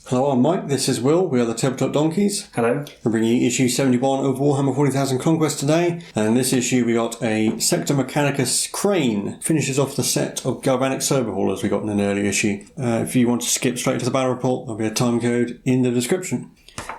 Hello, I'm Mike, this is Will, we are the Tabletop Donkeys. Hello. We're bringing you issue 71 of Warhammer 40,000 Conquest today, and in this issue we got a Sector Mechanicus crane. Finishes off the set of Galvanic Servohaulers we got in an early issue. If you want to skip straight to the battle report, there'll be a time code in the description.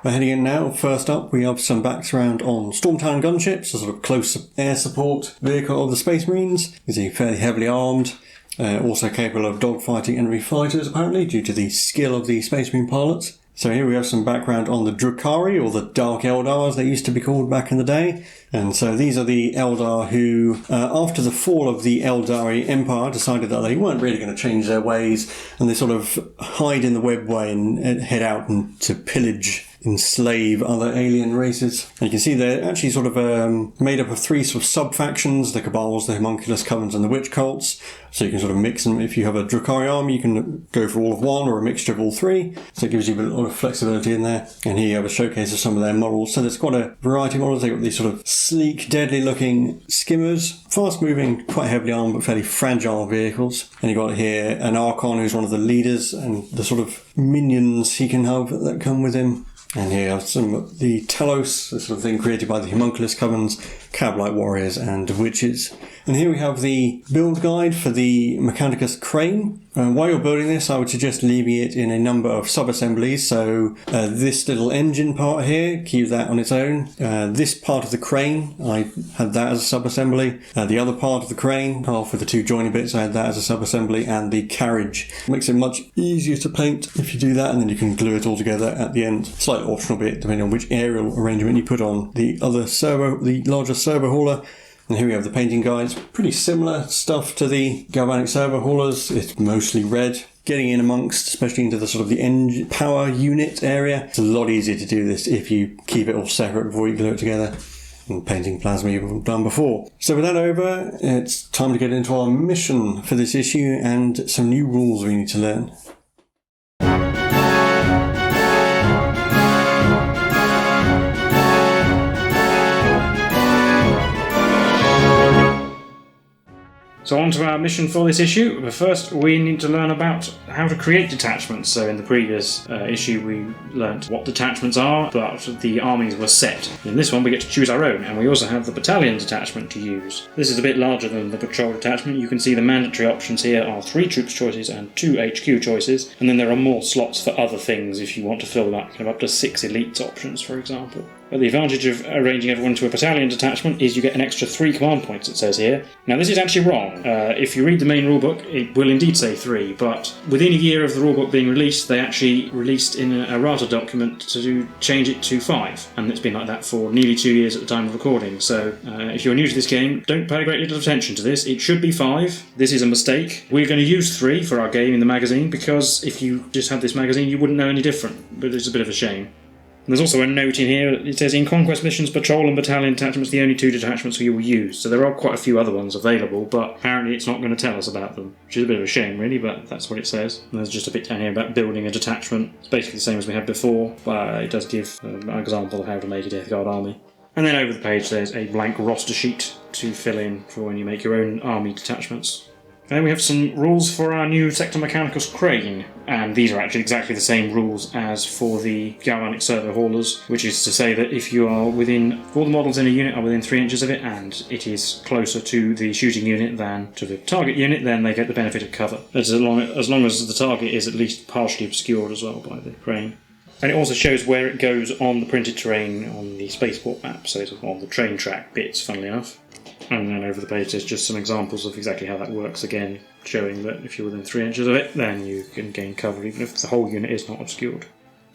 We're heading in now. First up, we have some background on Storm Town gunships, a sort of close air support vehicle of the Space Marines. He's fairly heavily armed. Also capable of dogfighting enemy fighters, apparently, due to the skill of the Space Marine pilots. So here we have some background on the Drukhari, or the Dark Eldar, as they used to be called back in the day. And so these are the Eldar who, after the fall of the Eldari Empire, decided that they weren't really going to change their ways, and they sort of hide in the webway and head out and to pillage, enslave other alien races. And you can see they're actually sort of made up of three sort of sub-factions: the Cabals, the Homunculus Covens, and the Witch Cults. So you can sort of mix them. If you have a Drukhari army, you can go for all of one or a mixture of all three. So it gives you a lot of flexibility in there. And here you have a showcase of some of their models. So there's quite a variety of models. They've got these sort of sleek, deadly-looking skimmers, fast-moving, quite heavily armed but fairly fragile vehicles. And you've got here an Archon who's one of the leaders, and the sort of minions he can have that come with him. And here are some of the Talos, the sort of thing created by the Homunculus Covens, Cab-like warriors, and witches. And here we have the build guide for the Mechanicus crane. While you're building this, I would suggest leaving it in a number of sub-assemblies. So this little engine part here, keep that on its own. This part of the crane, I had that as a sub-assembly. The other part of the crane, half with the two joining bits, I had that as a sub-assembly. And the carriage makes it much easier to paint if you do that, and then you can glue it all together at the end. Slightly optional bit, depending on which aerial arrangement you put on the larger servo hauler. And here we have the painting guides. Pretty similar stuff to the Galvanic Servohaulers. It's mostly red. Getting in amongst, especially into the sort of the engine power unit area, it's a lot easier to do this if you keep it all separate before you glue it together. And painting plasma you've done before. So with that over, it's time to get into our mission for this issue and some new rules we need to learn. So on to our mission for this issue. But first we need to learn about how to create detachments. So in the previous issue we learnt what detachments are, but the armies were set. In this one we get to choose our own, and we also have the Battalion Detachment to use. This is a bit larger than the Patrol Detachment. You can see the mandatory options here are 3 troops choices and 2 HQ choices, and then there are more slots for other things if you want to fill that, kind of up to 6 elites options, for example. But the advantage of arranging everyone to a battalion detachment is you get an extra 3 command points, it says here. Now this is actually wrong. If you read the main rulebook, it will indeed say 3, but within a year of the rulebook being released, they actually released in a errata document to change it to 5, and it's been like that for nearly 2 years at the time of recording. So if you're new to this game, don't pay great little attention to this. It should be 5. This is a mistake. We're going to use 3 for our game in the magazine, because if you just had this magazine, you wouldn't know any different, but it's a bit of a shame. There's also a note in here. It says, in Conquest missions, Patrol and Battalion Detachments are the only 2 detachments you will use. So there are quite a few other ones available, but apparently it's not going to tell us about them, which is a bit of a shame, really, but that's what it says. And there's just a bit down here about building a detachment. It's basically the same as we had before, but it does give an example of how to make a Death Guard army. And then over the page there's a blank roster sheet to fill in for when you make your own army detachments. Then we have some rules for our new Sector Mechanicus crane, and these are actually exactly the same rules as for the Galvanic Servohaulers, which is to say that if you are within, all the models in a unit are within 3 inches of it, and it is closer to the shooting unit than to the target unit, then they get the benefit of cover. As long as the target is at least partially obscured as well by the crane. And it also shows where it goes on the printed terrain on the spaceport map, so it's on the train track bits, funnily enough. And then over the page there's just some examples of exactly how that works, again showing that if you're within 3 inches of it, then you can gain cover even if the whole unit is not obscured.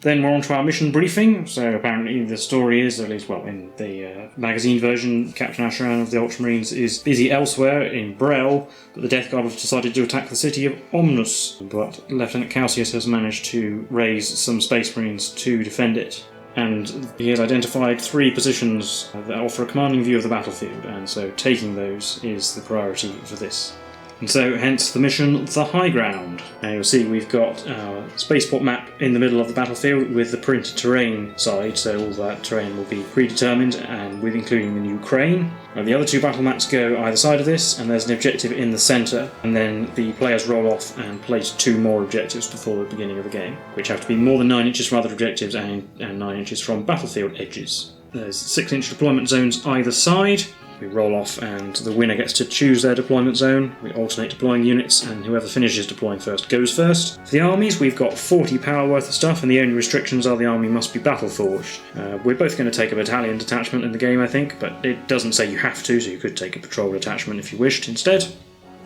Then we're on to our mission briefing. So apparently the story is, at least well in the magazine version, Captain Asheran of the Ultramarines is busy elsewhere in Brel, but the Death Guard have decided to attack the city of Omnus, but Lieutenant Calsius has managed to raise some Space Marines to defend it. And he has identified 3 positions that offer a commanding view of the battlefield, and so taking those is the priority for this. And so, hence the mission, The High Ground. Now you'll see we've got our spaceport map in the middle of the battlefield with the printed terrain side, so all that terrain will be predetermined, and with including the new crane. Now the other two battle maps go either side of this, and there's an objective in the centre, and then the players roll off and place 2 more objectives before the beginning of the game, which have to be more than 9 inches from other objectives and 9 inches from battlefield edges. There's 6-inch deployment zones either side. We roll off and the winner gets to choose their deployment zone. We alternate deploying units and whoever finishes deploying first goes first. For the armies, we've got 40 power worth of stuff, and the only restrictions are the army must be battle forged. We're both going to take a battalion detachment in the game, I think, but it doesn't say you have to, so you could take a patrol detachment if you wished instead.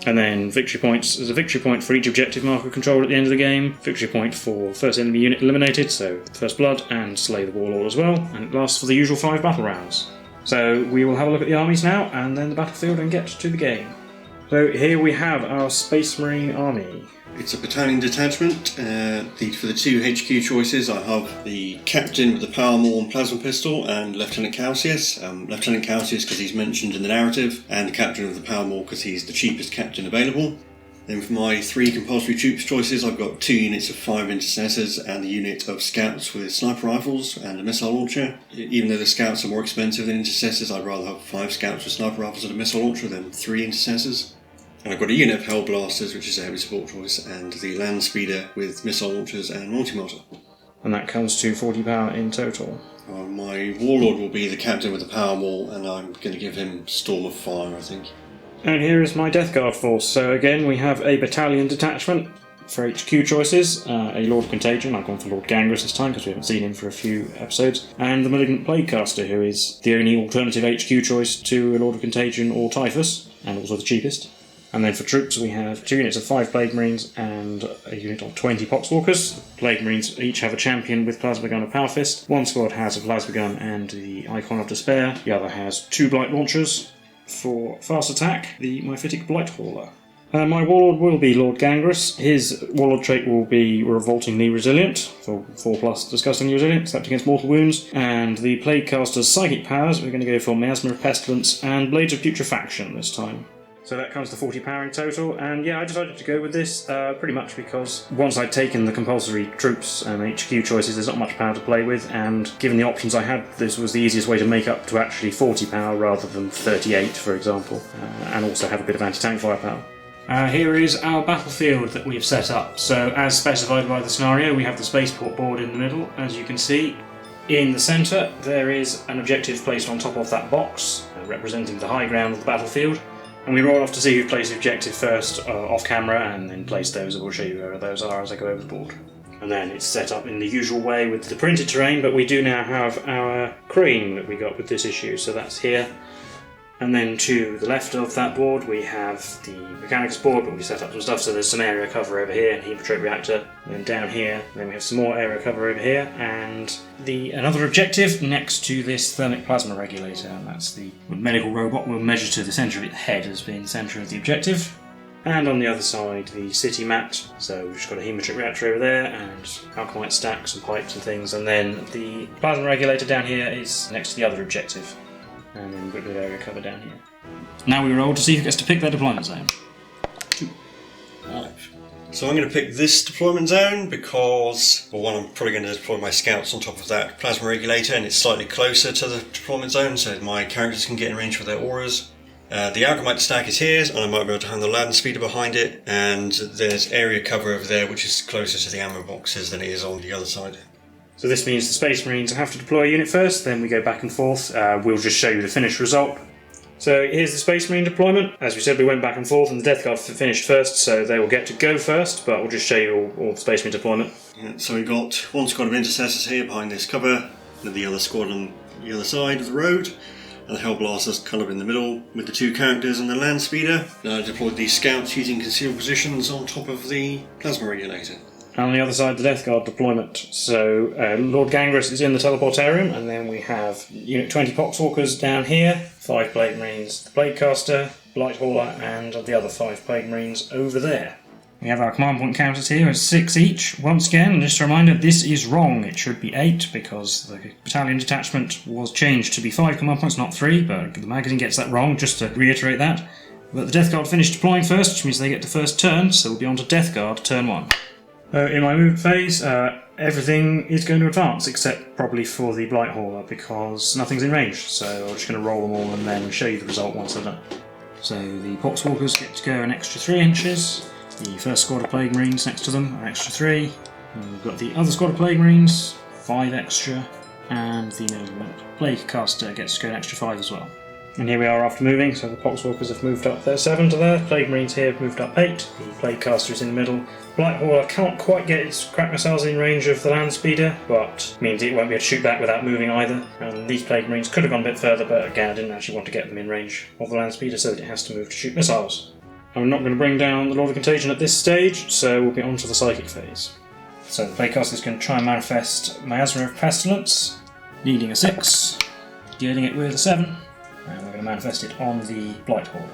And then victory points. There's a victory point for each objective marker controlled at the end of the game. Victory point for first enemy unit eliminated, so first blood, and slay the warlord as well. And it lasts for the usual 5 battle rounds. So we will have a look at the armies now, and then the battlefield, and get to the game. So here we have our Space Marine army. It's a battalion detachment. For the 2 HQ choices, I have the captain with the power maul and plasma pistol, and Lieutenant Calsius. Lieutenant Calsius because he's mentioned in the narrative, and the captain of the power maul because he's the cheapest captain available. Then for my 3 compulsory troops choices, I've got 2 units of 5 intercessors and a unit of scouts with sniper rifles and a missile launcher. Even though the scouts are more expensive than intercessors, I'd rather have 5 scouts with sniper rifles and a missile launcher than 3 intercessors. And I've got a unit of Hell Blasters, which is a heavy support choice, and the Land Speeder with missile launchers and multi-mortar. And that comes to 40 power in total. My Warlord will be the captain with the power maul, and I'm going to give him Storm of Fire, I think. And here is my Death Guard force. So again, we have a battalion detachment for HQ choices, a Lord of Contagion. I've gone for Lord Gangrous this time because we haven't seen him for a few episodes, and the Malignant Plaguecaster, who is the only alternative HQ choice to a Lord of Contagion or Typhus, and also the cheapest. And then for troops, we have 2 units of 5 Plague Marines and a unit of 20 Poxwalkers. Plague Marines each have a champion with Plasma Gun and Power Fist. One squad has a Plasma Gun and the Icon of Despair. The other has 2 Blight Launchers. For fast attack, the Myphitic Blight Hauler. My Warlord will be Lord Gangrous. His Warlord trait will be Revoltingly Resilient, for 4+ Disgustingly Resilient, except against mortal wounds. And the Plaguecaster's Psychic powers, we're going to go for Miasma of Pestilence and Blades of Putrefaction this time. So that comes to 40 power in total, and yeah, I decided to go with this pretty much because once I'd taken the compulsory troops and HQ choices, there's not much power to play with, and given the options I had, this was the easiest way to make up to actually 40 power rather than 38, for example, and also have a bit of anti-tank firepower. Here is our battlefield that we have set up. So as specified by the scenario, we have the spaceport board in the middle, as you can see. In the centre, there is an objective placed on top of that box, representing the high ground of the battlefield. And we roll off to see who plays the objective first off camera, and then place those, and we'll show you where those are as I go over the board. And then it's set up in the usual way with the printed terrain, but we do now have our crane that we got with this issue, so that's here. And then to the left of that board we have the Mechanicus board, but we set up some stuff, so there's some area cover over here, Hematite Reactor, and then down here, then we have some more area cover over here, and another objective next to this thermic plasma regulator, and that's the medical robot will measure to the centre of its head as being the centre of the objective. And on the other side, the city mat, so we've just got a Hematite Reactor over there, and alchemite stacks and pipes and things, and then the plasma regulator down here is next to the other objective. And then we've got a bit of area cover down here. Now we roll to see who gets to pick their deployment zone. 2. 5. So I'm going to pick this deployment zone because, well, one, I'm probably going to deploy my scouts on top of that plasma regulator, and it's slightly closer to the deployment zone, so my characters can get in range with their auras. The alchemite stack is here, and I might be able to hand the land speeder behind it, and there's area cover over there, which is closer to the ammo boxes than it is on the other side. So this means the Space Marines have to deploy a unit first, then we go back and forth. We'll just show you the finished result. So here's the Space Marine deployment. As we said, we went back and forth, and the Death Guard finished first, so they will get to go first, but we'll just show you all the Space Marine deployment. Yeah, so we've got one squad of intercessors here behind this cover, and the other squad on the other side of the road, and the Hellblasters kind of in the middle with the 2 characters and the land speeder. Now I deployed these scouts using concealed positions on top of the plasma regulator. And on the other side, the Death Guard deployment. So Lord Gangrous is in the teleportarium, and then we have Unit 20 Poxwalkers down here, 5 Plague Marines, the Plaguecaster, Blight Hauler, and the other 5 Plague Marines over there. We have our command point counters here as 6 each. Once again, just a reminder, this is wrong. It should be 8 because the battalion detachment was changed to be 5 command points, not 3, but the magazine gets that wrong, just to reiterate that. But the Death Guard finished deploying first, which means they get the first turn, so we'll be on to Death Guard turn 1. In my movement phase, everything is going to advance, except probably for the Blight Hauler, because nothing's in range, so I'm just going to roll them all and then show you the result once they're done. So the Poxwalkers get to go an extra 3 inches, the first squad of Plague Marines next to them an extra 3, and we've got the other squad of Plague Marines, 5 extra, and the Plague Caster gets to go an extra 5 as well. And here we are after moving, so the Poxwalkers have moved up there 7 to there, Plague Marines here have moved up 8, the Plague Caster is in the middle. Blight Hauler can't quite get its crack missiles in range of the Land Speeder, but means it won't be able to shoot back without moving either. And these Plague Marines could have gone a bit further, but again I didn't actually want to get them in range of the Land Speeder so that it has to move to shoot missiles. I'm not going to bring down the Lord of Contagion at this stage, so we'll be on to the Psychic phase. So the Plague Caster is going to try and manifest Miasma of Pestilence, needing a 6, getting it with a 7. And we're going to manifest it on the Blight Hauler.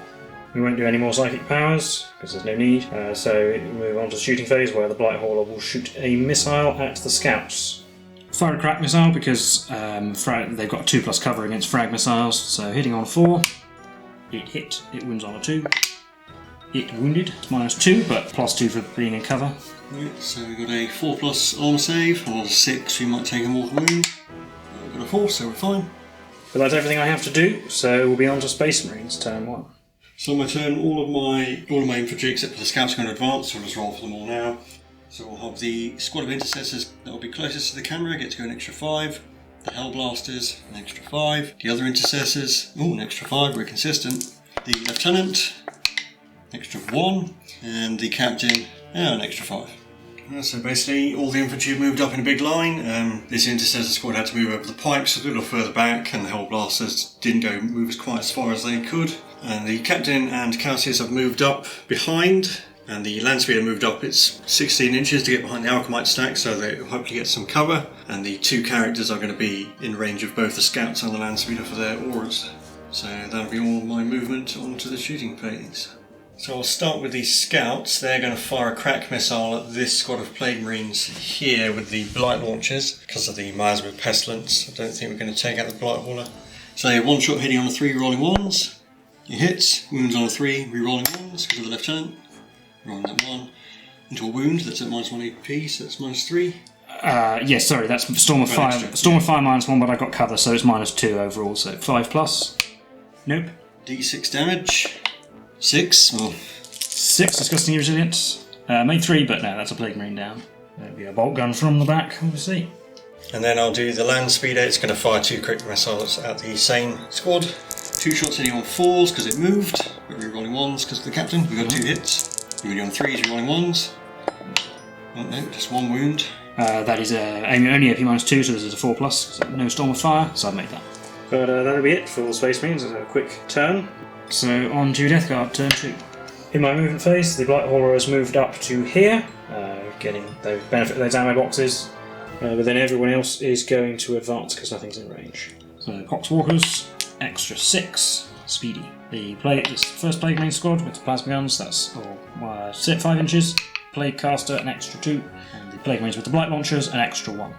We won't do any more psychic powers, because there's no need, so we move on to the shooting phase, where the Blight Hauler will shoot a missile at the scouts. Fire a crack missile, because they've got a 2+ cover against frag missiles, so hitting on a 4, it hit, it wounds on a 2. It wounded, it's -2, but +2 for being in cover. Right, so we've got a 4+ armor save, or a 6, we might take a mortal wound. We've got a 4, so we're fine. But that's everything I have to do, so we'll be on to Space Marines turn 1. So on my turn, all of my infantry except for the scouts are going to advance, so I'll just roll for them all now. So we'll have the squad of intercessors that will be closest to the camera, get to go an extra 5. The Hellblasters, an extra 5. The other intercessors, an extra 5, very consistent. The lieutenant, extra 1. And the captain, an extra 5. So basically, all the infantry have moved up in a big line. This intercessor squad had to move over the pipes a little further back, and the Hellblasters didn't move quite as far as they could. And the captain and Calsius have moved up behind, and the Land Speeder moved up its 16 inches to get behind the Alchemite stack, so they hopefully get some cover. And the 2 characters are going to be in range of both the scouts and the Land Speeder for their auras. So that'll be all my movement onto the shooting phase. So I'll start with the scouts. They're going to fire a crack missile at this squad of Plague Marines here with the Blight launchers because of the Miasma of Pestilence. I don't think we're going to take out the Blight Hauler. So one shot hitting on a 3, rolling 1s. It hits, wounds on a 3, re-rolling 1s because of the lieutenant. Rolling that 1 into a wound, that's at -1 AP, so that's -3. Yes, sorry, that's Storm of Fire. Extra, Storm of Fire -1, but I got cover, so it's -2 overall, so 5+. Nope. D6 damage. 6. Oh. 6 disgusting resilience. Made 3, but no, that's a Plague Marine down. There'll be a bolt gun from the back, obviously. And then I'll do the Land Speeder. It's going to fire 2 crit missiles at the same squad. 2 shots hitting on 4s because it moved. We're re-rolling 1s because of the captain. We've got 2 hits. Moving on 3s, re-rolling 1s. Oh no, just 1 wound. That is only AP -2, so this is a 4+. So no Storm of Fire, so I've made that. But that'll be it for Space Marines. It's a quick turn. So on to Death Guard, turn 2. In my movement phase, the Blight Hauler has moved up to here, getting the benefit of those ammo boxes, but then everyone else is going to advance because nothing's in range. So Poxwalkers, extra 6, speedy. This first Plague Marine squad with the plasma guns, that's all 5 inches. Plague Caster, an extra 2, and the Plague Marines with the Blight launchers, an extra 1.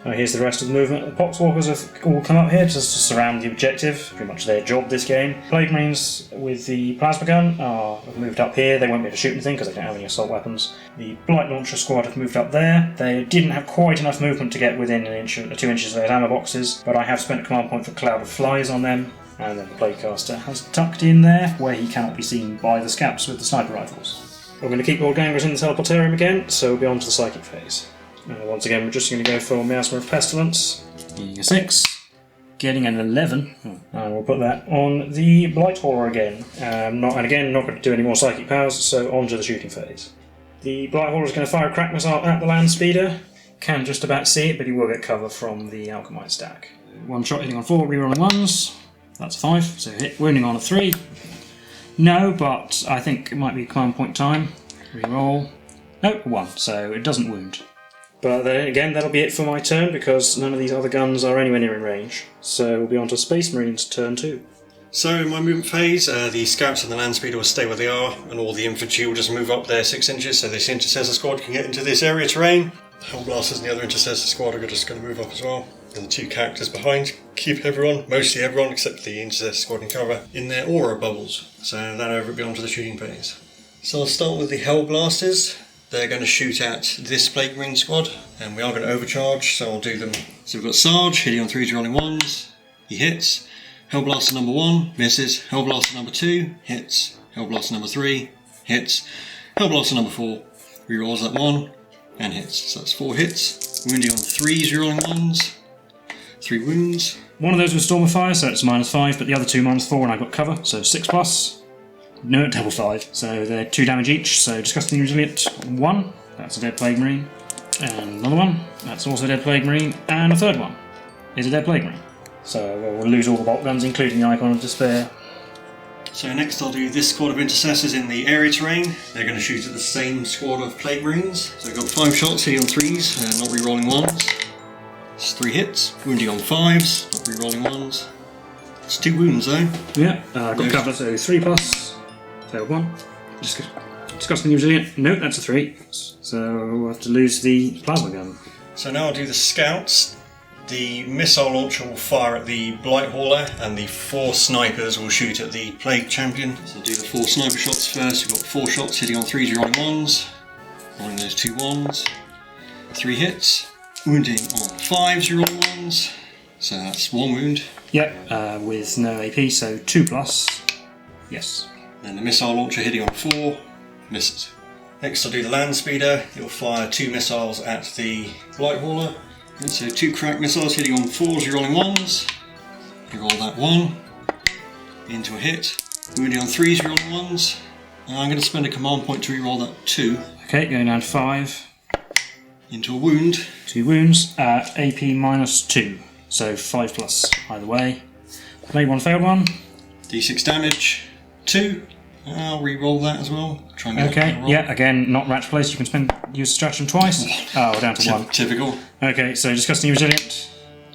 Here's the rest of the movement. The Poxwalkers have all come up here just to surround the objective. Pretty much their job this game. Plague Marines with the plasma gun have moved up here. They won't be able to shoot anything because they don't have any assault weapons. The Blight Launcher squad have moved up there. They didn't have quite enough movement to get within 2 inches of those ammo boxes, but I have spent a command point for Cloud of Flies on them. And then the Plague Caster has tucked in there where he cannot be seen by the scouts with the sniper rifles. We're going to keep Lord Gangrous in the Teleportarium again, so we'll be on to the Psychic phase. Once again, we're just going to go for Miasma of Pestilence. Getting a 6. Getting an 11. And we'll put that on the Blight Hauler again. Not going to do any more Psychic powers, so on to the shooting phase. The Blight Hauler is going to fire a crack missile at the Land Speeder. Can just about see it, but he will get cover from the Alchemite stack. 1 shot hitting on 4, re-rolling 1s. That's 5, so hit, wounding on a 3. No, but I think it might be command point time. Re-roll. No, 1, so it doesn't wound. But then again, that'll be it for my turn because none of these other guns are anywhere near in range. So we'll be on to Space Marines turn 2. So in my movement phase, the scouts and the Land Speeder will stay where they are, and all the infantry will just move up there 6 inches so this intercessor squad can get into this area terrain. The Hellblasters and the other Intercessor squad are just going to move up as well. And the 2 characters behind keep everyone, mostly everyone except the Intercessor squad in cover, in their aura bubbles. So then over it onto the shooting phase. So I'll start with the Hellblasters. They're going to shoot at this Plague Marine squad, and we are going to overcharge, so I'll do them. So we've got Sarge hitting on 3s rolling 1s. He hits. Hellblaster number 1 misses. Hellblaster number 2 hits. Hellblaster number 3 hits. Hellblaster number 4 rerolls that 1 and hits. So that's 4 hits. Wounding on 3s rolling 1s. 3 wounds. One of those was Storm of Fire, so it's -5, but the other 2 -4, and I got cover, so 6+. No, double 5. So they're 2 damage each. So Disgusting Resilient 1. That's a dead Plague Marine. And another one. That's also a dead Plague Marine. And a third one is a dead Plague Marine. So we'll lose all the bolt guns, including the Icon of Despair. So next I'll do this squad of Intercessors in the area terrain. They're going to shoot at the same squad of Plague Marines. So we've got 5 shots hitting on 3s and not re-rolling 1s. It's 3 hits. Wounding on 5s, not re-rolling 1s. It's 2 wounds though. Yeah, got cover, so 3+. Failed 1. Disgusting Resilient. No, that's a 3. So we'll have to lose the plasma gun. So now I'll do the Scouts. The missile launcher will fire at the Blight Hauler, and the 4 snipers will shoot at the Plague Champion. So do the 4 sniper shots first. We've got 4 shots hitting on 3s rolling 1s. Rolling those 2 1s. 3 hits. Wounding on 5s rolling 1s. So that's 1 wound. Yep, with no AP, so 2+. Yes. Then the missile launcher hitting on 4, misses. Next I'll do the land speeder. It'll fire 2 missiles at the Blight Hauler. And so 2 crack missiles hitting on 4s, rolling 1s. You roll that 1 into a hit. Wounding on 3s, rolling 1s. And I'm going to spend a command point to reroll that 2. Okay, going down to 5. Into a wound. 2 wounds at AP -2, so 5+ either way. Played 1, failed 1. D6 damage. 2. I'll re-roll that as well. Try and get okay, yeah, again, not match placed. You can use stratagem twice. Oh, down to 1. Typical. Okay, so Disgusting Resilient.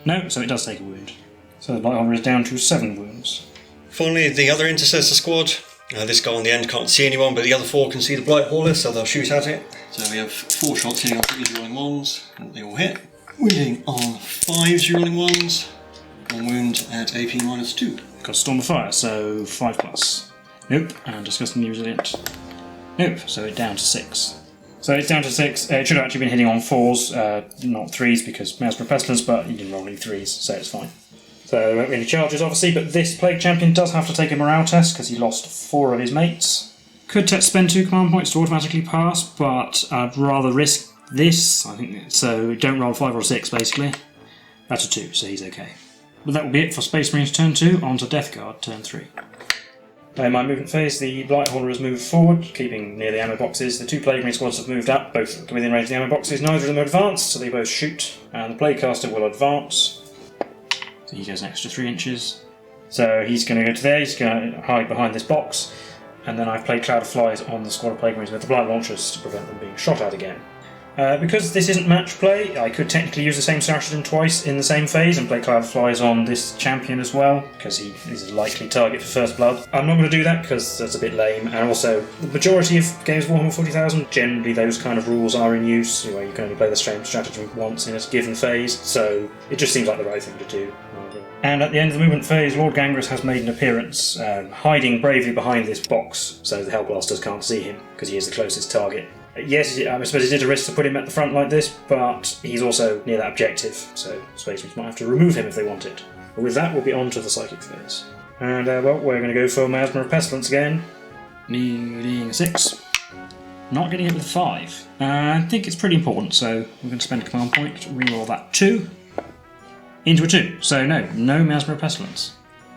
No, so it does take a wound. So the Blight Hauler is down to 7 wounds. Finally, the other Intercessor squad. This guy on the end can't see anyone, but the other 4 can see the Blight Hauler, so they'll shoot at it. So we have 4 shots hitting on 3s, rolling 1s. And they all hit. Wounding on 5s, rolling 1s. 1 wound at AP -2. Got Storm of Fire, so 5+. Nope, and Disgusting Resilient. Nope, so it's down to 6. So it's down to 6. It should have actually been hitting on 4s, not 3s, because Miasma Pestilence, but you didn't roll any 3s, so it's fine. So there won't be any charges, obviously, but this Plague Champion does have to take a morale test, because he lost 4 of his mates. Could spend 2 command points to automatically pass, but I'd rather risk this, I think. So don't roll 5 or 6, basically. That's a 2, so he's okay. But that will be it for Space Marines turn 2, on to Death Guard turn 3. In my movement phase, the Blight Hauler has moved forward, keeping near the ammo boxes. The 2 Plague Marine squads have moved up, both within range of the ammo boxes. Neither of them are advanced, so they both shoot. And the Plaguecaster will advance. So he goes an extra 3 inches. So he's going to go to there, he's going to hide behind this box. And then I've played Cloud of Flies on the squad of Plague Marines with the Blight Launchers to prevent them being shot at again. Because this isn't match play, I could technically use the same stratagem twice in the same phase and play Cloud of Flies on this champion as well, because he is a likely target for First Blood. I'm not going to do that because that's a bit lame, and also the majority of games of Warhammer 40,000, generally those kind of rules are in use, where you can only play the same stratagem once in a given phase, so it just seems like the right thing to do. And at the end of the movement phase, Lord Gangrous has made an appearance, hiding bravely behind this box, so the Hellblasters can't see him, because he is the closest target. Yes, I suppose it is a risk to put him at the front like this, but he's also near that objective, so Space Marines might have to remove him if they want it. But with that, we'll be on to the Psychic phase. And, well, we're going to go for Miasma of Pestilence again. Needing a 6. Not getting it with 5. I think it's pretty important, so we're going to spend a command point to reroll that 2. Into a 2. So no Miasma of Pestilence.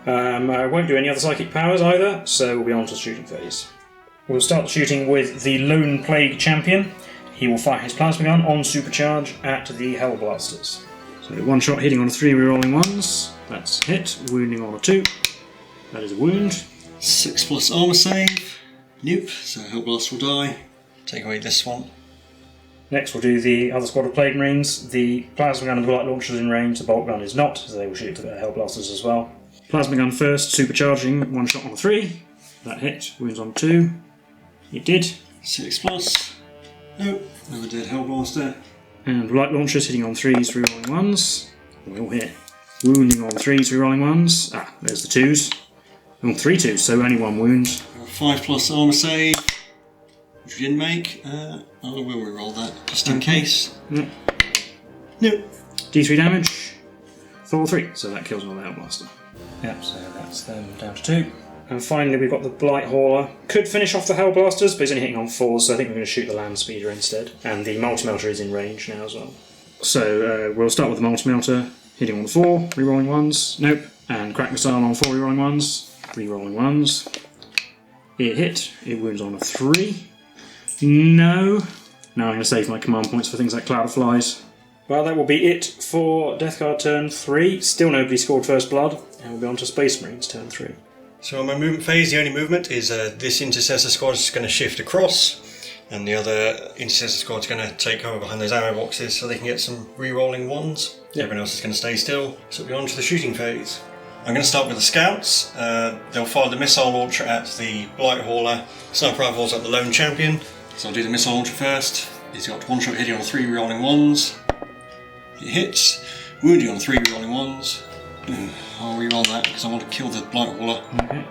I won't do any other Psychic powers either, so we'll be on to the shooting phase. We'll start shooting with the Lone Plague Champion. He will fire his plasma gun on supercharge at the Hellblasters. So 1 shot hitting on 3 rerolling 1s. That's a hit. Wounding on a 2. That is a wound. 6+ armour save. Nope, so Hellblast will die. Take away this one. Next we'll do the other squad of Plague Marines. The plasma gun and the Blight Launcher is in range, the bolt gun is not, so they will shoot the Hellblasters as well. Plasma gun first, supercharging, 1 shot on a 3. That hit. Wounds on 2. It did. 6+. Nope, another dead Hellblaster. And light launchers hitting on 3s, rerolling 1s. We all hit. Wounding on 3s, rerolling 1s. Ah, there's the 2s. Oh, 3 2s, so only 1 wound. 5+ armour save, which we didn't make. I will reroll that, just in case. Yep. Nope. D3 damage. 4 3, so that kills all the Hellblaster. Yep, so that's them down to 2. And finally we've got the Blight Hauler. Could finish off the Hellblasters, but he's only hitting on 4s, so I think we're going to shoot the Land Speeder instead. And the Multi-Melter is in range now as well. So we'll start with the Multi-Melter, hitting on the 4, rerolling 1s. Nope. And Crack Missile on 4, rerolling 1s. Rerolling 1s. It hit. It wounds on a 3. No. Now I'm going to save my command points for things like Cloud of Flies. Well, that will be it for Death Guard turn 3. Still nobody scored First Blood, and we'll be on to Space Marines turn 3. So on my movement phase, the only movement is this Intercessor squad is going to shift across, and the other Intercessor squad is going to take cover behind those ammo boxes so they can get some re-rolling 1s. Yep. Everyone else is going to stay still, so we'll be on to the shooting phase. I'm going to start with the Scouts. They'll fire the Missile Launcher at the Blight Hauler, Sniper Rifles at the Lone Champion. So I'll do the Missile Launcher first. He's got 1 shot hitting on 3 rerolling 1s. It hits, wounding on 3 rerolling 1s. I'll reroll that because I want to kill the Blight Hauler. Okay.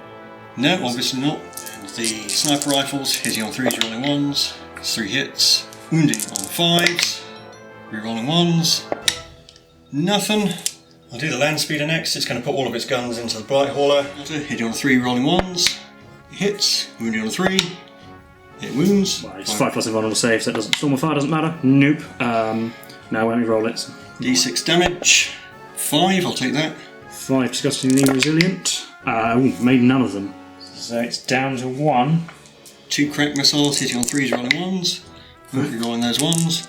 No, obviously not. And the Sniper Rifles hitting on 3s rerolling 1s. It's 3 hits. Wounding on 5s. Rerolling 1s. Nothing. I'll do the Land Speeder next. It's going to put all of its guns into the Blight Hauler. Hitting on 3 rolling 1s. It hits. Wounding on 3. It wounds. Well, it's 5+ invulnerable save, so it doesn't. Storm of Fire doesn't matter. Nope. Now when we roll it. D6 damage. 5, I'll take that. 5 disgustingly resilient. Made none of them. So it's down to 1. 2 crack missiles hitting on 3s rolling 1s. Hopefully rolling those 1s.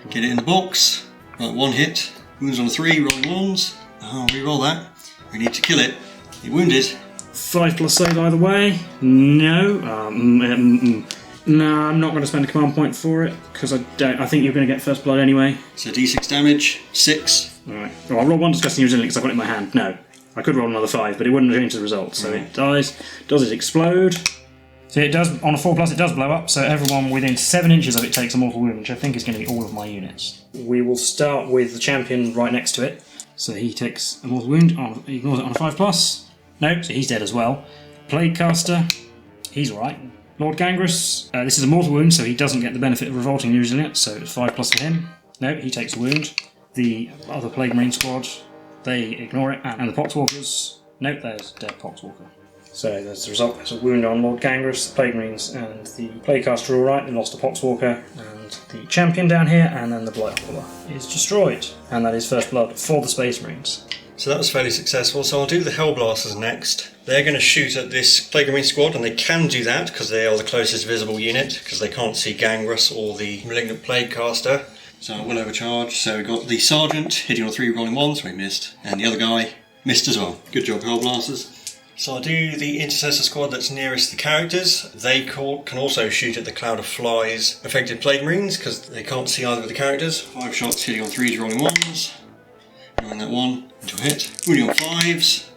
Get it in the box. Right, 1 hit. Wounds on 3, rolling 1s. I'll re-roll that. We need to kill it. It wounded. 5+ save either way. No. No, I'm not going to spend a command point for it because I think you're going to get First Blood anyway. So D6 damage, 6. Alright. Well, I'll roll 1 disgusting resilient because I've got it in my hand. No. I could roll another 5, but it wouldn't change the result. So it dies. Does it explode? So it does, on a 4+, it does blow up, so everyone within 7 inches of it takes a mortal wound, which I think is going to be all of my units. We will start with the champion right next to it. So he takes a mortal wound, he ignores it on a 5+. No, so he's dead as well. Plaguecaster, he's alright. Lord Gangrus, this is a mortal wound, so he doesn't get the benefit of revolting resilient, so it's 5+ for him. No, he takes a wound. The other Plague Marine squad, they ignore it. And the Poxwalkers, nope, there's dead Poxwalker. So there's the result. There's a wound on Lord Gangrus, the Plague Marines, and the Plaguecaster are alright. They lost a Poxwalker, and the champion down here, and then the Blight Hauler is destroyed. And that is First Blood for the Space Marines. So that was fairly successful, so I'll do the Hellblasters next. They're going to shoot at this Plague Marine squad, and they can do that because they are the closest visible unit, because they can't see Gangrus or the Malignant Plaguecaster. So I will overcharge. So we got the Sergeant hitting on 3 rolling 1s, so he missed, and the other guy missed as well. Good job, Hellblasters. So I'll do the Intercessor squad that's nearest the characters. They can also shoot at the Cloud of Flies affected Plague Marines because they can't see either of the characters. 5 shots hitting on 3s rolling 1s. Rolling that 1 into a hit. Wounding on 5s.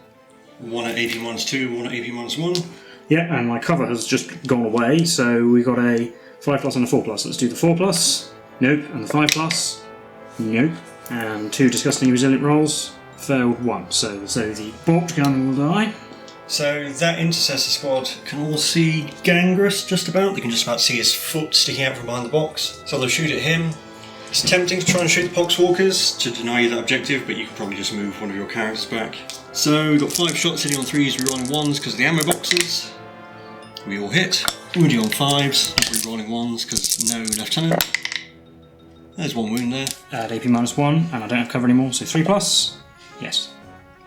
1 at AP -2, 1 at AP -1. Yeah, and my cover has just gone away, so we got a 5+ and a 4+. Let's do the 4+. Nope. And the 5+. Nope. And 2 disgustingly resilient rolls. Failed 1. So the Borked gun will die. So that Intercessor squad can all see Gangrus just about. They can just about see his foot sticking out from behind the box. So they'll shoot at him. It's tempting to try and shoot the Poxwalkers to deny you that objective, but you can probably just move one of your characters back. So we've got 5 shots hitting on 3s, rerolling 1s because of the ammo boxes. We all hit. Wounding on 5s, not rerolling 1s because no lieutenant. There's 1 wound there. Add AP -1, and I don't have cover anymore, so 3+. Yes.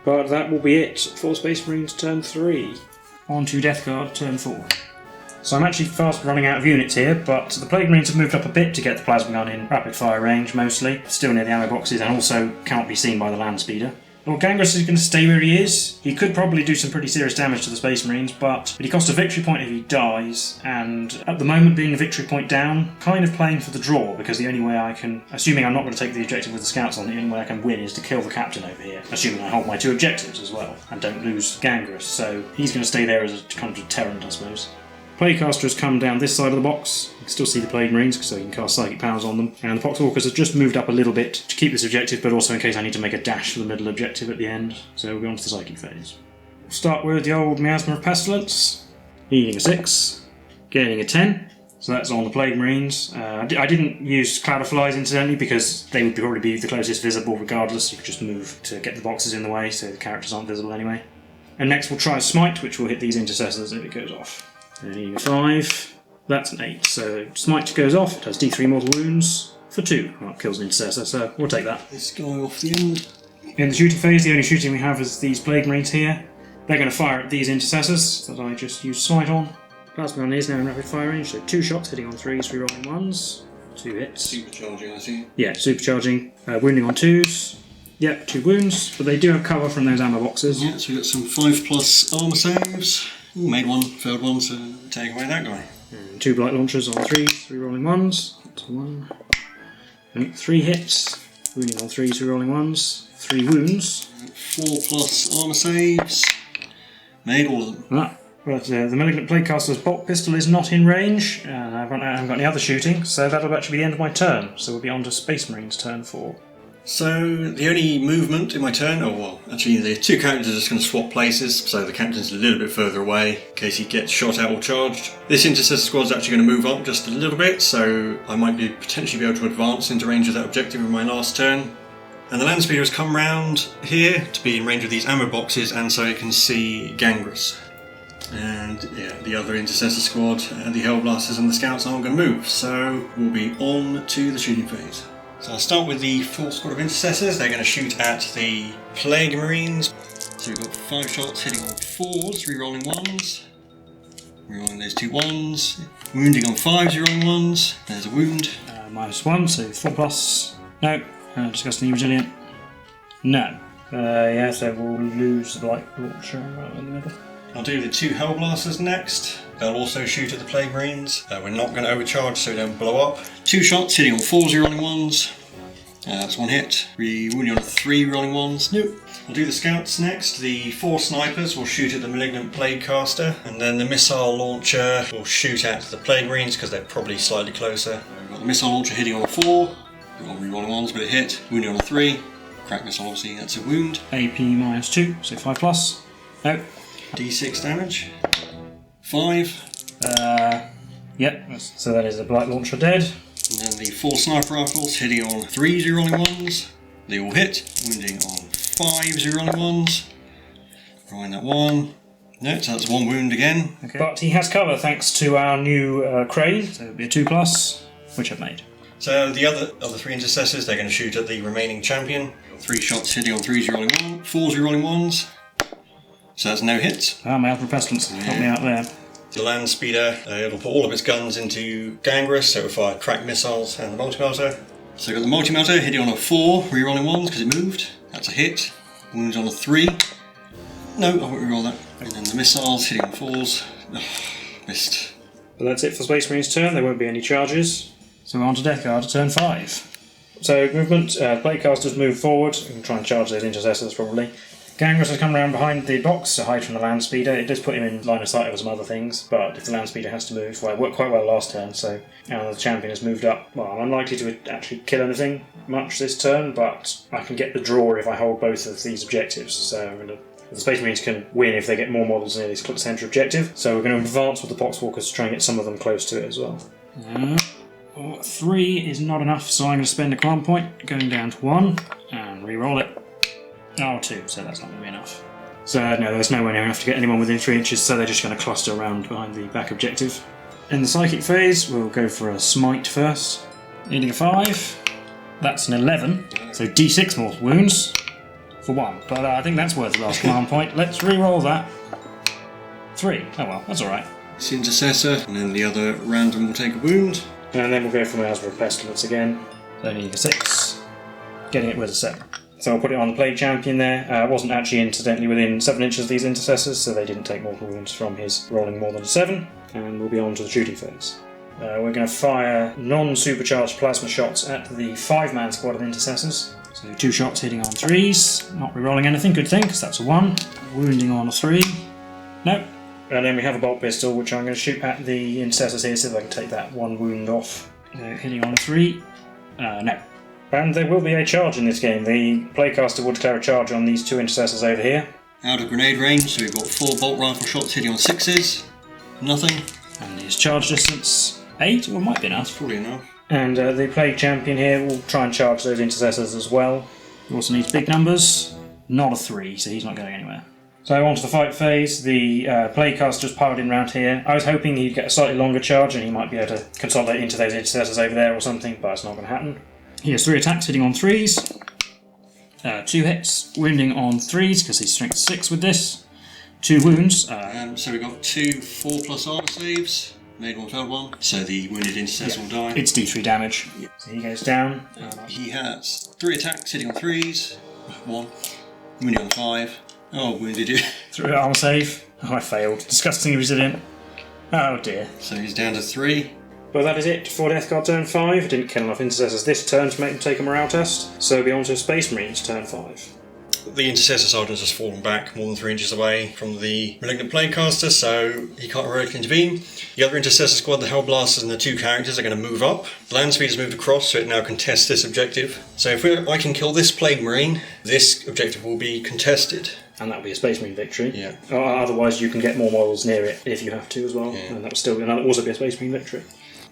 But that will be it for Space Marines turn 3. On to Death Guard turn 4. So I'm actually fast running out of units here, but the Plague Marines have moved up a bit to get the plasma gun in rapid fire range mostly. Still near the ammo boxes and also cannot be seen by the Land Speeder. Lord Gangrus is going to stay where he is. He could probably do some pretty serious damage to the Space Marines, but he costs a victory point if he dies, and at the moment being a victory point down, kind of playing for the draw, because the only way I can, assuming I'm not going to take the objective with the Scouts on, the only way I can win is to kill the Captain over here, assuming I hold my 2 objectives as well, and don't lose Gangrus, so he's going to stay there as a kind of deterrent, I suppose. Plaguecaster has come down this side of the box. You can still see the Plague Marines, so you can cast Psychic Powers on them. And the Poxwalkers have just moved up a little bit to keep this objective, but also in case I need to make a dash for the middle objective at the end. So we'll go on to the Psychic phase. We'll start with the old Miasma of Pestilence. Needing a 6, gaining a 10. So that's on the Plague Marines. I didn't use Cloud of Flies incidentally because they would probably be the closest visible regardless. You could just move to get the boxes in the way so the characters aren't visible anyway. And next we'll try Smite, which will hit these intercessors if it goes off. Needing a 5, that's an 8. So Smite goes off, it does D3 mortal wounds for 2. Well, it kills an intercessor, so we'll take that. This guy off the end. In the shooting phase, the only shooting we have is these Plague Marines here. They're going to fire at these intercessors that I just used Smite on. Plasma is now in rapid fire range, so 2 shots hitting on 3s, 3 rolling 1s. 2 hits. Supercharging, I see. Yeah, supercharging. Wounding on 2s. Yep, 2 wounds, but they do have cover from those ammo boxes. Yeah, so we've got some 5+ armour saves. Ooh, made one, failed one, so take away that guy. 2 blight launchers on 3s, 3 rolling 1s. That's 1. And 3 hits. Wounding on 3s, 3 rolling 1s. 3 wounds. 4+ armour saves. Made all of them. But the Malignant Plaguecaster's bolt pistol is not in range. I haven't got any other shooting, so that'll actually be the end of my turn. So we'll be on to Space Marine's turn 4. So the only movement in my turn, actually the 2 characters are just going to swap places, so the captain's a little bit further away in case he gets shot at or charged. This intercessor squad's actually going to move up just a little bit, so I might potentially be able to advance into range of that objective in my last turn. And the land speeder has come round here to be in range of these ammo boxes, and so it can see Gangrus. And yeah, the other intercessor squad, the Hellblasters and the scouts aren't going to move, so we'll be on to the shooting phase. So I'll start with the 4th squad of intercessors. They're going to shoot at the Plague Marines. So we've got 5 shots hitting on 4s, 3 rolling 1s. Rerolling those 2 1s. Wounding on 5s, rolling 1s. There's a wound. -1, so 4+. No. Disgustingly resilient. No. Yeah, so we'll lose the light launcher right in the middle. I'll do the 2 Hellblasters next. They'll also shoot at the Plague Marines. We're not going to overcharge so we don't blow up. 2 shots hitting on 4s, rolling 1s. That's 1 hit. Wounding on 3 rolling 1s. Nope. I'll do the scouts next. The 4 snipers will shoot at the Malignant Plaguecaster, and then the missile launcher will shoot at the Plague Marines because they're probably slightly closer. We've got the missile launcher hitting on a 4. Re-rolling 1s, but it hit. Wounding on a 3. Crack missile, obviously, that's a wound. AP -2, so 5+. No. D6 damage. 5. Yep, so that is a blight launcher dead. And then the 4 sniper rifles hitting on 3s, rolling 1s. They all hit. Wounding on 5s, rolling 1s. Rolling that 1. No, so that's 1 wound again. Okay. But he has cover thanks to our new crane, so it'll be a 2+, which I've made. So the other 3 intercessors, they're going to shoot at the remaining champion. 3 shots hitting on 3s, rolling 1. 4s, rolling 1s. So that's no hits. My Alpha Pestilence helped me out there. The land speeder, it'll put all of its guns into Gangrus, so it'll fire crack missiles and the multi-melter. So we've got the multi-melter hitting on a 4, re-rolling 1s because it moved. That's a hit. Wounds on a 3. No, I won't re-roll that. And then the missiles hitting on 4s. Missed. But that's it for Space Marine's turn. There won't be any charges. So we're on to Death Guard to turn 5. So movement, Plaguecasters move forward and try and charge those intercessors probably. Gangrus has come around behind the box to hide from the land speeder. It does put him in line of sight of some other things, but if the land speeder has to move, well, it worked quite well last turn, so now the champion has moved up. Well, I'm unlikely to actually kill anything much this turn, but I can get the draw if I hold both of these objectives, so the Space Marines can win if they get more models near this centre objective, so we're going to advance with the Poxwalkers to try and get some of them close to it as well. 3 is not enough, so I'm going to spend a command point, going down to 1, and re-roll it. 2, so that's not going to be enough. So no, there's nowhere near enough to get anyone within 3 inches, so they're just going to cluster around behind the back objective. In the Psychic phase, we'll go for a Smite first. Needing a 5. That's an 11, so D6 more wounds for 1. But I think that's worth the last command point. Let's re-roll that. 3. Oh well, that's alright. This intercessor, and then the other random will take a wound. And then we'll go for Miasma of Pestilence again. So needing a 6. Getting it with a 7. So I'll put it on the Plague Champion there. It wasn't actually incidentally within 7 inches of these intercessors, so they didn't take mortal wounds from his rolling more than a 7. And we'll be on to the shooting phase. We're going to fire non-supercharged plasma shots at the 5-man squad of intercessors. So 2 shots hitting on 3s. Not re-rolling anything, good thing, because that's a 1. Wounding on a 3. Nope. And then we have a bolt pistol, which I'm going to shoot at the intercessors here, so that I can take that one wound off. Hitting on 3. No. And there will be a charge in this game. The playcaster will declare a charge on these 2 intercessors over here. Out of grenade range, so we've got 4 bolt rifle shots hitting on 6s. Nothing. And his charge distance 8, or might be enough. Probably enough. And the plague champion here will try and charge those intercessors as well. He also needs big numbers. Not a 3, so he's not going anywhere. So on to the fight phase. The playcaster's piloting round here. I was hoping he'd get a slightly longer charge and he might be able to consolidate into those intercessors over there or something, but it's not going to happen. He has 3 attacks hitting on 3s. 2 hits, wounding on 3s because he's strength 6 with this. 2 wounds. So we've got 2 4+ armor saves. Made one, failed one. So the wounded intercessor will die. It's D3 damage. Yep. So he goes down. He has 3 attacks hitting on 3s. 1. Wounding on 5. Oh, wounded you. 3 armor save. Oh, I failed. Disgustingly resilient. Oh dear. So he's down to 3. Well, that is it for Death Guard turn 5. Didn't kill enough intercessors this turn to make them take a morale test. So we'll be on to Space Marines turn 5. The intercessor sergeant has fallen back more than 3 inches away from the malignant playcaster, so he can't heroically intervene. The other intercessor squad, the Hellblasters and the 2 characters, are going to move up. The land speed has moved across, so it now contests this objective. So if I can kill this plague marine, this objective will be contested. And that'll be a Space Marine victory. Yeah. Otherwise, you can get more models near it if you have to as well, and that'll also be a Space Marine victory.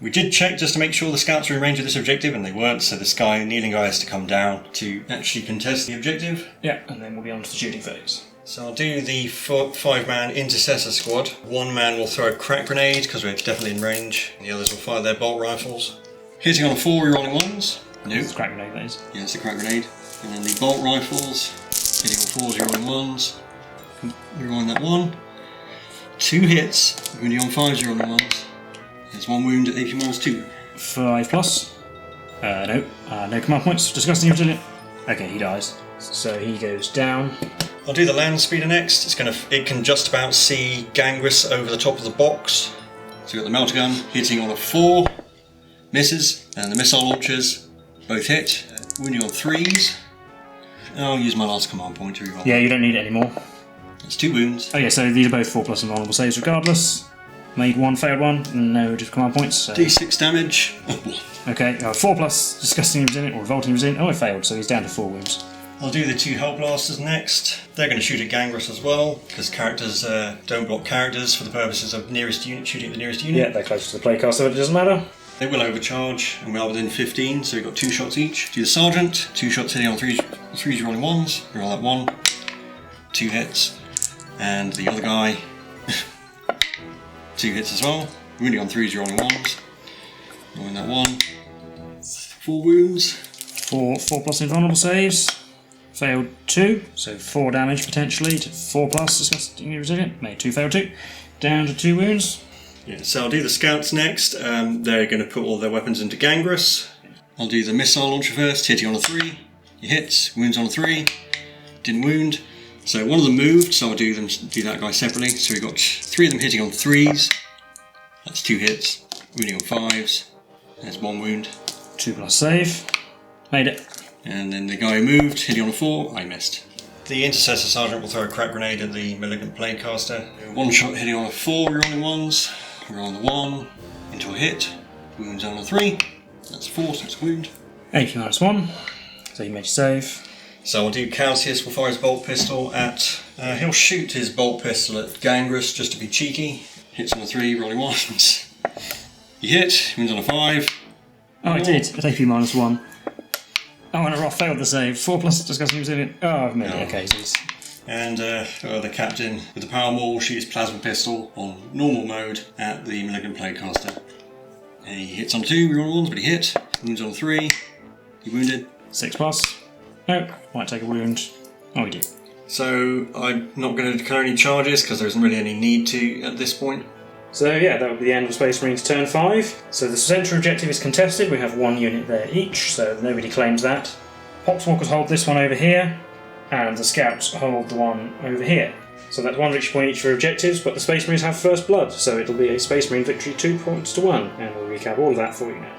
We did check just to make sure the scouts were in range of this objective, and they weren't, so this kneeling guy has to come down to actually contest the objective. Yeah, and then we'll be on to the shooting phase. So I'll do the 5-man intercessor squad. 1 man will throw a crack grenade, because we're definitely in range, and the others will fire their bolt rifles. Hitting on a 4, rerolling 1s. Nope. It's a crack grenade, that is. Yeah, it's a crack grenade. And then the bolt rifles, hitting on 4s, rerolling 1s. Rerolling that 1. 2 hits, wounding on 5s, rerolling 1s. There's 1 wound at AP -2. 5+. No command points. Disgusting resilient. Okay, he dies. So he goes down. I'll do the land speeder next. It can just about see Gangrus over the top of the box. So we've got the melter gun hitting on a 4, misses, and the missile launchers both hit, wounding on 3s. I'll use my last command point to reroll. Yeah, you don't need it anymore. That's 2 wounds. Oh yeah, so these are both 4+ and vulnerable saves regardless. Made 1, failed 1, no command points. So. D6 damage. Okay, 4+, disgusting resilient or revolting resilient. Oh, I failed, so he's down to 4 wounds. I'll do the 2 Hellblasters next. They're going to shoot at Gangrus as well, because characters don't block characters for the purposes of nearest unit, shooting at the nearest unit. Yeah, they're close to the playcaster, so it doesn't matter. They will overcharge, and we are within 15, so we've got 2 shots each. Do the Sergeant, 2 shots hitting on 3s rolling 1s. Roll that 1. 2 hits. And the other guy, 2 hits as well. Wounding on 3s, rolling 1s. Rolling that 1. 4 wounds. 4+ invulnerable saves. Failed 2, so 4 damage potentially to 4+, disgustingly resilient. Made 2, failed 2. Down to 2 wounds. Yeah, so I'll do the scouts next. They're going to put all their weapons into Gangrus. I'll do the missile launcher first, hitting on a 3. He hits, wounds on a 3. Didn't wound. So one of them moved, so I'll do that guy separately. So we've got 3 of them hitting on 3s. That's 2 hits. Wounding on 5s. There's 1 wound. 2+ save. Made it. And then the guy who moved, hitting on a 4, I missed. The intercessor sergeant will throw a crack grenade at the malignant planecaster. 1 shot hitting on a 4, rerolling 1s. Roll on the 1, into a hit. Wounds on a 3. That's 4, so it's a wound. AP -1. So you made your save. So I'll do Calsius will fire his bolt pistol at... he'll shoot his bolt pistol at Gangrus just to be cheeky. Hits on a 3, rolling 1s. He hit, wounds on a 5. Oh, I did, at AP -1. Oh, and I failed the save. 4+ disgusting resilient. Oh, I've made it. Okay, so and the captain with the power maul will shoot his plasma pistol on normal mode at the malignant planecaster. And he hits on 2, roll 1s, but he hit. Wounds on 3. He wounded. 6+. No, might take a wound. Oh, we do. So I'm not going to declare any charges because there isn't really any need to at this point. So yeah, that would be the end of Space Marines turn 5. So the central objective is contested. We have 1 unit there each, so nobody claims that. Poxwalkers hold this one over here, and the Scouts hold the one over here. So that's 1 victory point each for objectives, but the Space Marines have first blood, so it'll be a Space Marine victory 2 points to 1, and we'll recap all of that for you now.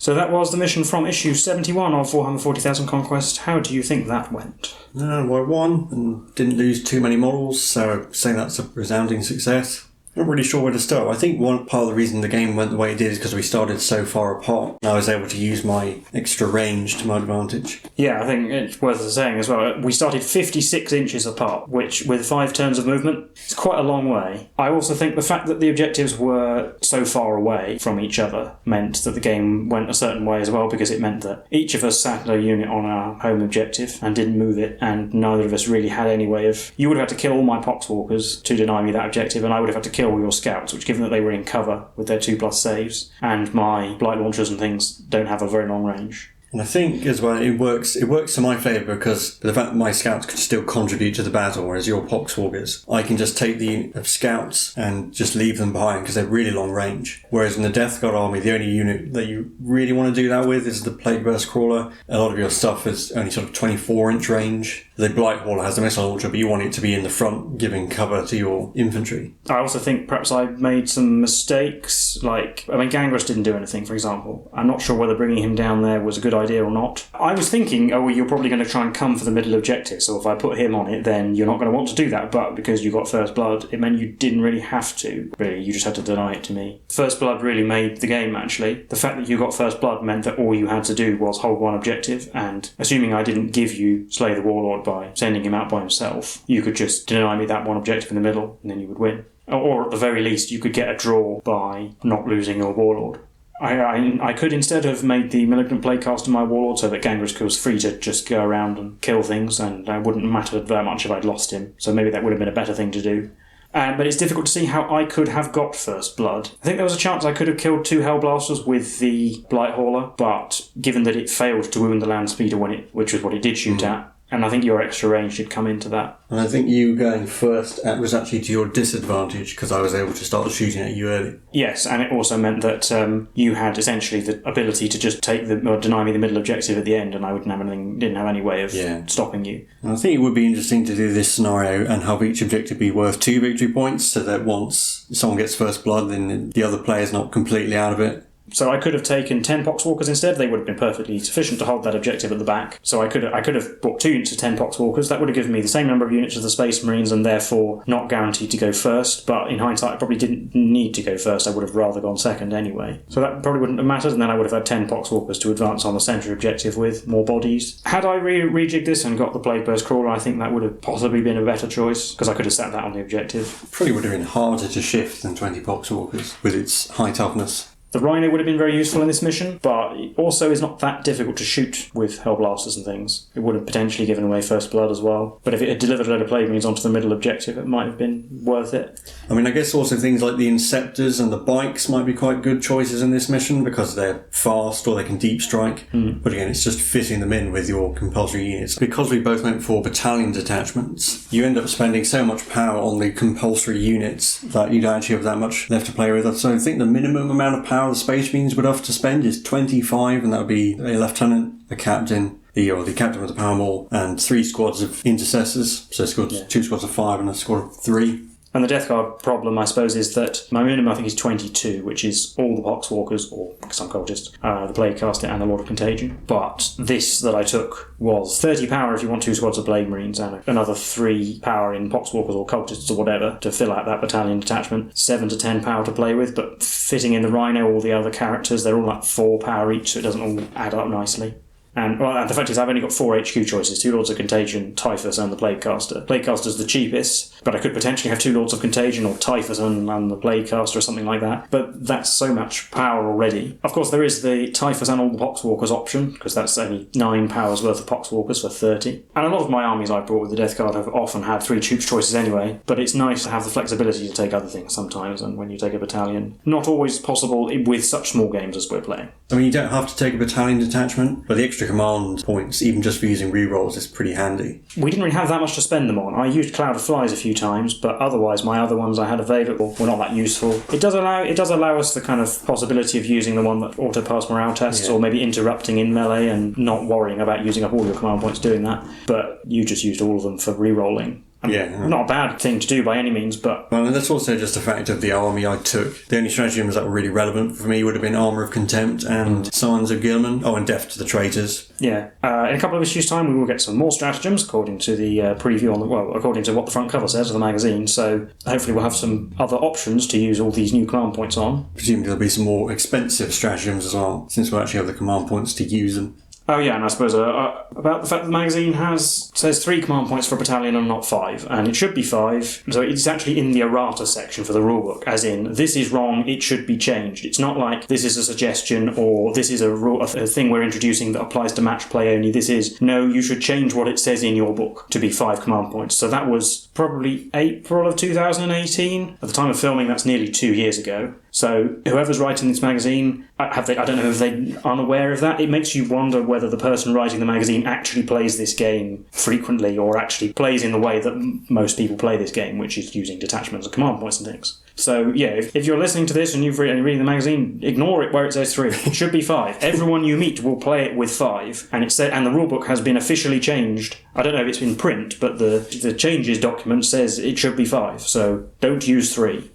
So that was the mission from issue 71 of Warhammer 40,000 Conquest. How do you think that went? I won and didn't lose too many models, so I'd say that's a resounding success. I'm not really sure where to start. I think one part of the reason the game went the way it did is because we started so far apart. I was able to use my extra range to my advantage. Yeah, I think it's worth saying as well. We started 56 inches apart, which with 5 turns of movement, is quite a long way. I also think the fact that the objectives were so far away from each other meant that the game went a certain way as well, because it meant that each of us sat a unit on our home objective and didn't move it, and neither of us really had any way of... You would have had to kill all my poxwalkers to deny me that objective, and I would have had to kill all your scouts, which, given that they were in cover with their 2+ saves, and my blight launchers and things don't have a very long range. And I think as well it works to my favour because the fact that my scouts could still contribute to the battle, whereas your poxwalkers, I can just take the unit of scouts and just leave them behind because they're really long range. Whereas in the Death Guard army, the only unit that you really want to do that with is the Plague Burst Crawler. A lot of your stuff is only sort of 24-inch range. The Blight Hauler has the missile launcher, but you want it to be in the front, giving cover to your infantry. I also think perhaps I made some mistakes, Gangrus didn't do anything, for example. I'm not sure whether bringing him down there was a good idea or not. I was thinking, you're probably going to try and come for the middle objective, so if I put him on it, then you're not going to want to do that, but because you got First Blood, it meant you didn't really have to. Really, you just had to deny it to me. First Blood really made the game, actually. The fact that you got First Blood meant that all you had to do was hold one objective, and assuming I didn't give you Slay the Warlord by sending him out by himself, you could just deny me that one objective in the middle, and then you would win. Or at the very least, you could get a draw by not losing your Warlord. I could instead have made the Malignant Plaguecaster my Warlord so that Gangrus was free to just go around and kill things, and it wouldn't matter that much if I'd lost him, so maybe that would have been a better thing to do. But it's difficult to see how I could have got First Blood. I think there was a chance I could have killed 2 Hellblasters with the Blight Hauler, but given that it failed to wound the land speeder which was what it did shoot at, and I think your extra range should come into that. And I think you going first was actually to your disadvantage because I was able to start shooting at you early. Yes, and it also meant that you had essentially the ability to just deny me the middle objective at the end, and I didn't have any way of stopping you. And I think it would be interesting to do this scenario and have each objective be worth 2 victory points, so that once someone gets First Blood, then the other player's not completely out of it. So I could have taken 10 Poxwalkers instead. They would have been perfectly sufficient to hold that objective at the back. So I could have bought 2 units of 10 Poxwalkers. That would have given me the same number of units as the Space Marines, and therefore not guaranteed to go first. But in hindsight, I probably didn't need to go first. I would have rather gone second anyway. So that probably wouldn't have mattered, and then I would have had 10 Poxwalkers to advance on the centre objective with more bodies. Had I rejigged this and got the Plague Burst Crawler, I think that would have possibly been a better choice, because I could have sat that on the objective. Probably would have been harder to shift than 20 Poxwalkers with its high toughness. The Rhino would have been very useful in this mission, but it also is not that difficult to shoot with Hellblasters and things. It would have potentially given away First Blood as well. But if it had delivered a load of Plague Marines onto the middle objective, it might have been worth it. I mean, I guess also things like the Inceptors and the Bikes might be quite good choices in this mission because they're fast or they can deep strike. But again, it's just fitting them in with your compulsory units. Because we both went for Battalion Detachments, you end up spending so much power on the compulsory units that you don't actually have that much left to play with. So I think the minimum amount of power the Space Marines would have to spend is 25, and that would be a lieutenant, a captain, the captain with the power maul, and 3 squads of intercessors. So 2 squads of 5 and a squad of 3. And the Death Guard problem, I suppose, is that my minimum, I think, is 22, which is all the Poxwalkers, or some cultists, the Plaguecaster and the Lord of Contagion. But this that I took was 30 power if you want 2 squads of Plague Marines, and another 3 power in Poxwalkers or cultists or whatever to fill out that battalion detachment. 7 to 10 power to play with, but fitting in the Rhino, all the other characters, they're all like 4 power each, so it doesn't all add up nicely. And the fact is, I've only got 4 HQ choices: 2 Lords of Contagion, Typhus, and the Plaguecaster. Plaguecaster's the cheapest, but I could potentially have 2 Lords of Contagion or Typhus and the Plaguecaster or something like that. But that's so much power already. Of course, there is the Typhus and all the Poxwalkers option, because that's only 9 powers worth of Poxwalkers for 30. And a lot of my armies I've brought with the Death Guard have often had 3 troops choices anyway, but it's nice to have the flexibility to take other things sometimes, and when you take a battalion. Not always possible with such small games as we're playing. I mean, you don't have to take a battalion detachment, but the extra command points, even just for using rerolls, is pretty handy. We didn't really have that much to spend them on. I used Cloud of Flies a few times, but otherwise my other ones I had available were not that useful. It does allow us the kind of possibility of using the one that auto-pass morale tests, or maybe interrupting in melee and not worrying about using up all your command points doing that, but you just used all of them for rerolling. Not a bad thing to do by any means, but... Well, and that's also just a fact of the army I took. The only stratagems that were really relevant for me would have been Armour of Contempt and Signs of Gilman. Oh, and Death to the Traitors. Yeah. In a couple of issues' time, we will get some more stratagems, according to the preview according to what the front cover says of the magazine. So hopefully we'll have some other options to use all these new command points on. Presumably there'll be some more expensive stratagems as well, since we'll actually have the command points to use them. Oh yeah, and I suppose about the fact that the magazine says 3 command points for a battalion and not 5, and it should be 5, so it's actually in the errata section for the rulebook, as in, this is wrong, it should be changed. It's not like, this is a suggestion, or this is a thing we're introducing that applies to match play only. This is, no, you should change what it says in your book to be 5 command points. So that was probably April of 2018. At the time of filming, that's nearly 2 years ago. So whoever's writing this magazine, I don't know if they're unaware of that. It makes you wonder whether the person writing the magazine actually plays this game frequently or actually plays in the way that most people play this game, which is using detachments and command points and things. So yeah, if you're listening to this and you're reading the magazine, ignore it where it says 3. It should be 5. Everyone you meet will play it with 5, and and the rulebook has been officially changed. I don't know if it's in print, but the changes document says it should be 5. So don't use 3.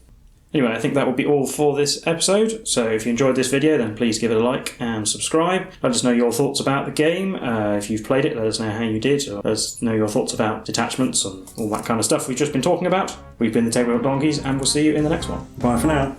Anyway, I think that will be all for this episode. So if you enjoyed this video, then please give it a like and subscribe. Let us know your thoughts about the game. If you've played it, let us know how you did. Or let us know your thoughts about detachments and all that kind of stuff we've just been talking about. We've been the Tabletop Donkeys, and we'll see you in the next one. Bye for now.